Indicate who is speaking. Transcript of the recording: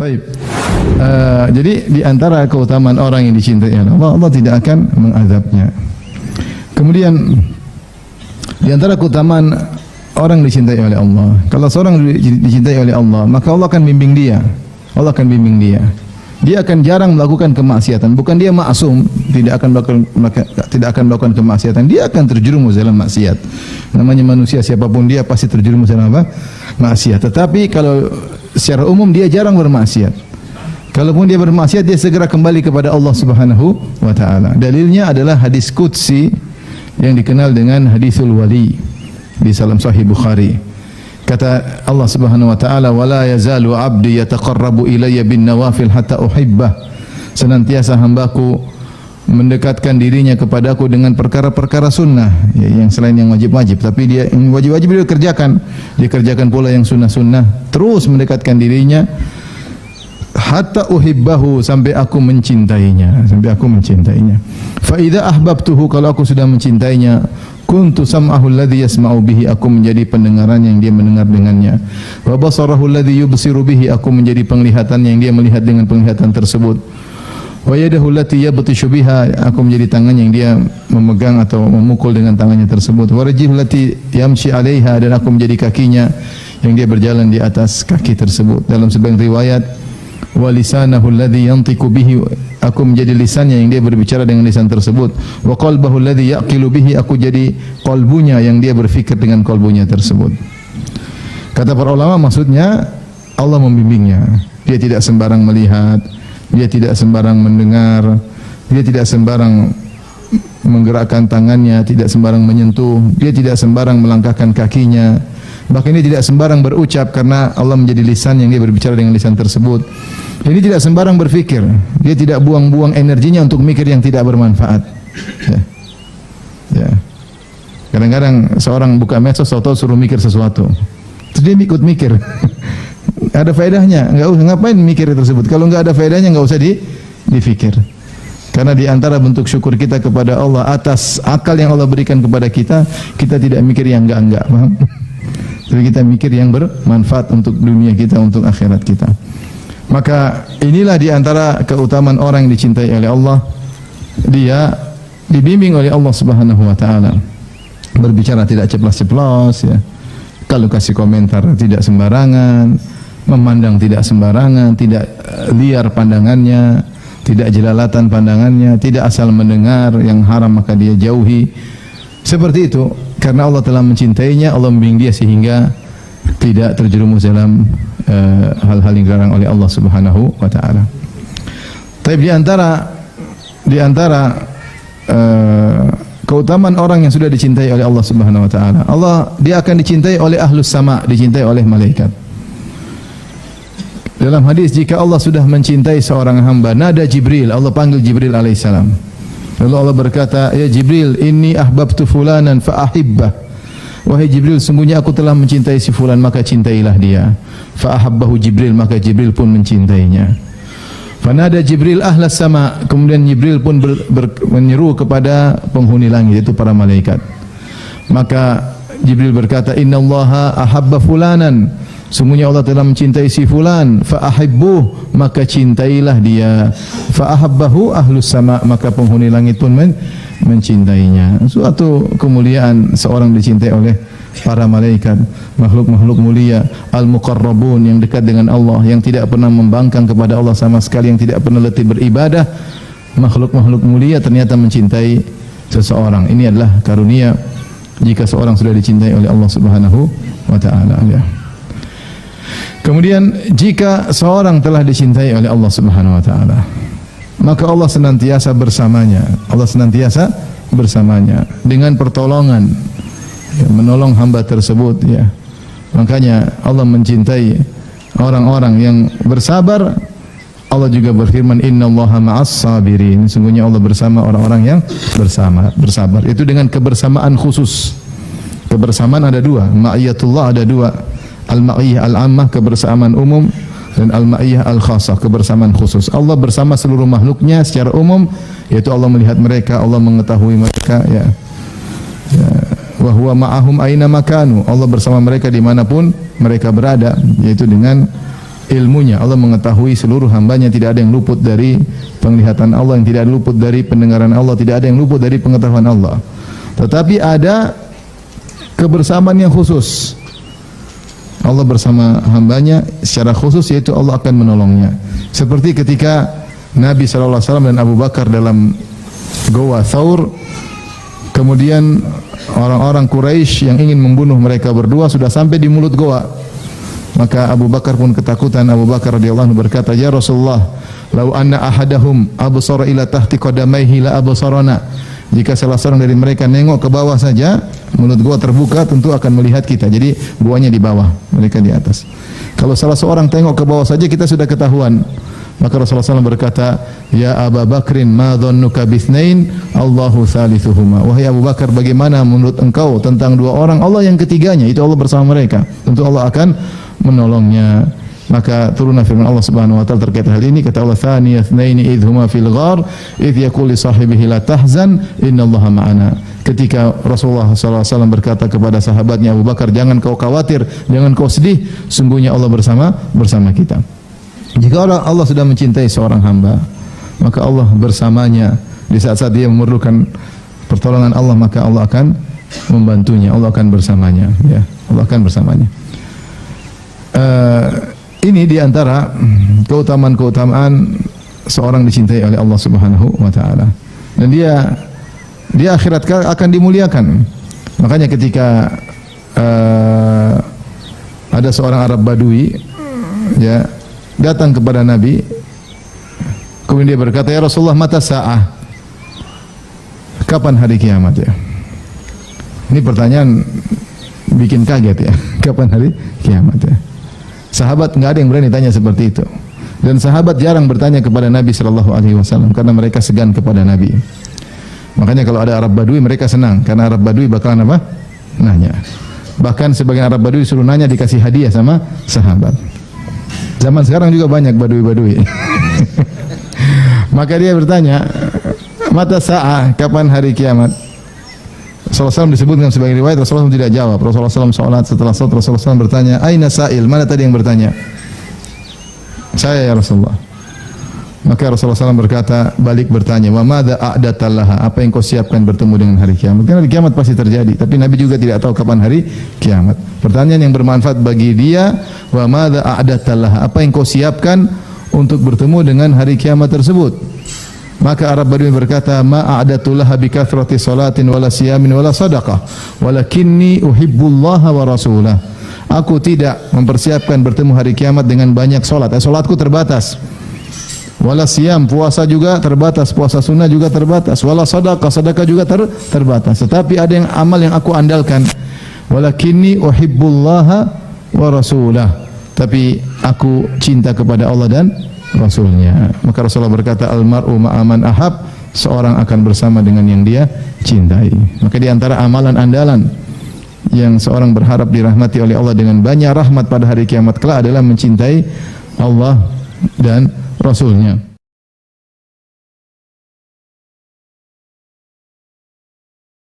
Speaker 1: Baik. Jadi di antara keutamaan orang yang dicintai Allah, Allah tidak akan mengazabnya. Kemudian di antara keutamaan orang dicintai oleh Allah, kalau seorang dicintai oleh Allah, maka Allah akan bimbing dia. Allah akan bimbing dia. Dia akan jarang melakukan kemaksiatan. Bukan dia maksum, tidak akan melakukan kemaksiatan. Dia akan terjerumus dalam maksiat. Namanya manusia, siapapun dia pasti terjerumus dalam apa? Maksiat. Tetapi kalau secara umum dia jarang bermaksiat. Kalaupun dia bermaksiat, dia segera kembali kepada Allah Subhanahu wa taala. Dalilnya adalah hadis qudsi yang dikenal dengan hadisul wali di dalam Sahih Bukhari. Kata Allah Subhanahu wa taala, "Wala yazalu 'abdi yataqarrabu ilayya bin nawafil hatta uhibbah." Senantiasa hambaku mendekatkan dirinya kepadaku dengan perkara-perkara sunnah, ya, yang selain yang wajib-wajib, tapi dia yang wajib-wajib dia kerjakan pula yang sunnah-sunnah, terus mendekatkan dirinya hatta uhibbahu, sampai aku mencintainya, Fa idza ahbabtuhu, kalau aku sudah mencintainya, kuntu sam'ahu alladhi yasma'u bihi, aku menjadi pendengarannya yang dia mendengar dengannya. Wa basarahu alladhi yubsiru bihi, aku menjadi penglihatannya yang dia melihat dengan penglihatan tersebut. Wa yadahu allati yabtishu biha, aku menjadi tangannya yang dia memegang atau memukul dengan tangannya tersebut. Wa rijluhu allati yamshi 'alaiha, dan aku menjadi kakinya yang dia berjalan di atas kaki tersebut. Dalam sebagian riwayat, wa lisanahu alladhi yantiqu bihi, aku menjadi lisannya yang dia berbicara dengan lisan tersebut. Wa qalbahu alladhi yaqilu bihi, aku jadi qalbunya yang dia berfikir dengan qalbunya tersebut. Kata para ulama, maksudnya Allah membimbingnya. Dia tidak sembarang melihat, dia tidak sembarang mendengar, dia tidak sembarang menggerakkan tangannya, tidak sembarang menyentuh, dia tidak sembarang melangkahkan kakinya. Bahkan dia tidak sembarang berucap, karena Allah menjadi lisan yang dia berbicara dengan lisan tersebut. Jadi tidak sembarang berfikir. Dia tidak buang-buang energinya untuk mikir yang tidak bermanfaat. Ya. Kadang-kadang seorang buka medsos atau suruh mikir sesuatu, terus dia ikut mikir. Ada faedahnya? Enggak usah, ngapain mikir tersebut? Kalau enggak ada faedahnya, enggak usah dipikir. Karena di antara bentuk syukur kita kepada Allah atas akal yang Allah berikan kepada kita, kita tidak mikir yang enggak-enggak, paham? Tapi kita mikir yang bermanfaat untuk dunia kita, untuk akhirat kita. Maka inilah di antara keutamaan orang yang dicintai oleh Allah. Dia dibimbing oleh Allah Subhanahu wa taala. Berbicara tidak ceplas-ceplos, ya. Kalau kasih komentar tidak sembarangan, memandang tidak sembarangan, tidak liar pandangannya, tidak jelalatan pandangannya, tidak asal mendengar yang haram maka dia jauhi. Seperti itu, karena Allah telah mencintainya, Allah membimbing dia sehingga tidak terjerumus dalam hal-hal yang dilarang oleh Allah Subhanahu wa taala. Tapi di antara keutamaan orang yang sudah dicintai oleh Allah Subhanahu wa taala, dia akan dicintai oleh ahlus sama, dicintai oleh malaikat. Dalam hadis, jika Allah sudah mencintai seorang hamba, nada Jibril, Allah panggil Jibril alaihissalam. Lalu Allah berkata, "Ya Jibril, inni ahbabtu fulanan fa ahibbah." Wahai Jibril, sungguhnya aku telah mencintai si fulan, maka cintailah dia. Fa ahabbahu Jibril, maka Jibril pun mencintainya. Fanada Jibril ahlas sama, kemudian Jibril pun menyeru kepada penghuni langit, itu para malaikat. Maka Jibril berkata, "Innallaha ahabba fulanan." Sungguhnya Allah telah mencintai si fulan, fa ahibbuh, maka cintailah dia. Fa ahabbahu ahlus sama, maka penghuni langit pun mencintainya. Suatu kemuliaan seorang dicintai oleh para malaikat, makhluk-makhluk mulia, al-muqarrabun, yang dekat dengan Allah, yang tidak pernah membangkang kepada Allah sama sekali, yang tidak pernah letih beribadah. Makhluk-makhluk mulia ternyata mencintai seseorang. Ini adalah karunia jika seorang sudah dicintai oleh Allah Subhanahu wa taala, ya. Kemudian jika seorang telah dicintai oleh Allah Subhanahu wa taala, maka Allah senantiasa bersamanya. Allah senantiasa bersamanya dengan pertolongan, ya, menolong hamba tersebut, ya. Makanya Allah mencintai orang-orang yang bersabar. Allah juga berfirman, "Innallaha ma'as sabirin." Sungguhnya Allah bersama orang-orang yang bersabar. Itu dengan kebersamaan khusus. Kebersamaan ada dua, ma'iyatullah ada dua. Al-ma'iyah al-ammah, kebersamaan umum, dan al-ma'iyah al-khasah, kebersamaan khusus. Allah bersama seluruh makhluknya secara umum, yaitu Allah melihat mereka, Allah mengetahui mereka, ya. Wa huwa ma'ahum aina makanu, Allah bersama mereka dimanapun mereka berada, yaitu dengan ilmunya. Allah mengetahui seluruh hambanya, tidak ada yang luput dari penglihatan Allah, yang tidak luput dari pendengaran Allah, tidak ada yang luput dari pengetahuan Allah. Tetapi ada kebersamaan yang khusus. Allah bersama hambanya secara khusus, yaitu Allah akan menolongnya. Seperti ketika Nabi SAW dan Abu Bakar dalam Goa Thawr, kemudian orang-orang Quraisy yang ingin membunuh mereka berdua sudah sampai di mulut goa. Maka Abu Bakar pun ketakutan. Abu Bakar radhiyallahu anhu berkata, "Ya Rasulullah, lau anna ahadahum absara ila tahti qadamaihi la absarana." Jika salah seorang dari mereka nengok ke bawah saja, mulut gua terbuka, tentu akan melihat kita. Jadi guanya di bawah, mereka di atas. Kalau salah seorang tengok ke bawah saja, kita sudah ketahuan. Maka Rasulullah SAW berkata, "Ya Abu Bakrin, ma dhannuka bithnain, Allahu thalithuhuma." Wahai Abu Bakar, bagaimana menurut engkau tentang dua orang, Allah yang ketiganya, itu Allah bersama mereka. Tentu Allah akan menolongnya. Maka turunlah firman Allah Subhanahu wa taala terkait hal ini, kata Allah, "Tsaniyats tsnaini idhuma fil ghar idh yaqulu li sahibihi la tahzan innallaha ma'ana." Ketika Rasulullah SAW berkata kepada sahabatnya Abu Bakar, "Jangan kau khawatir, jangan kau sedih, sungguhnya Allah bersama kita." Jika Allah sudah mencintai seorang hamba, maka Allah bersamanya. Di saat-saat dia memerlukan pertolongan Allah, maka Allah akan membantunya, Allah akan bersamanya, ya, Allah akan bersamanya. Ini diantara keutamaan-keutamaan seorang dicintai oleh Allah Subhanahu wa taala. Dan dia di akhirat akan dimuliakan. Makanya ketika ada seorang Arab Badui, ya, datang kepada Nabi, kemudian dia berkata, "Ya Rasulullah, mata sa'ah?" Kapan hari kiamat, ya? Ini pertanyaan bikin kaget, ya. Kapan hari kiamat, ya? Sahabat enggak ada yang berani tanya seperti itu. Dan sahabat jarang bertanya kepada Nabi sallallahu alaihi wasallam karena mereka segan kepada Nabi. Makanya kalau ada Arab Badui mereka senang, karena Arab Badui bakalan apa? Nanya. Bahkan sebagian Arab Badui suruh nanya, dikasih hadiah sama sahabat. Zaman sekarang juga banyak badui-badui. Maka dia bertanya, "Mata sa'ah?" Kapan hari kiamat? Rasulullah SAW disebutkan sebagai riwayat, Rasulullah SAW tidak jawab. Rasulullah SAW sholat, setelah sholat Rasulullah SAW bertanya, "Aina sa'il?" Mana tadi yang bertanya? "Saya, ya Rasulullah." Maka Rasulullah SAW berkata, balik bertanya, "Wa madza a'datallaha?" Apa yang kau siapkan bertemu dengan hari kiamat? Karena hari kiamat pasti terjadi, tapi Nabi juga tidak tahu kapan hari kiamat. Pertanyaan yang bermanfaat bagi dia, "Wa madza a'datallaha?" Apa yang kau siapkan untuk bertemu dengan hari kiamat tersebut? Maka Arab Badui berkata, "Ma a'datulaha bi kathrati salatin wala siyamin wala sadaqah, walakinni uhibbullaha wa rasulah." Aku tidak mempersiapkan bertemu hari kiamat dengan banyak salat. Salatku terbatas. Wala siyam, puasa juga terbatas, puasa sunnah juga terbatas. Wala sadaqah, sedekah juga terbatas. Tetapi ada yang amal yang aku andalkan. Walakinni uhibbullaha wa rasulah. Tapi aku cinta kepada Allah dan Rasulnya. Maka Rasulullah berkata, "Al-mar'u ma'aman ahab." Seorang akan bersama dengan yang dia cintai. Maka di antara amalan andalan yang seorang berharap dirahmati oleh Allah dengan banyak rahmat pada hari kiamat kelak adalah mencintai Allah dan Rasulnya.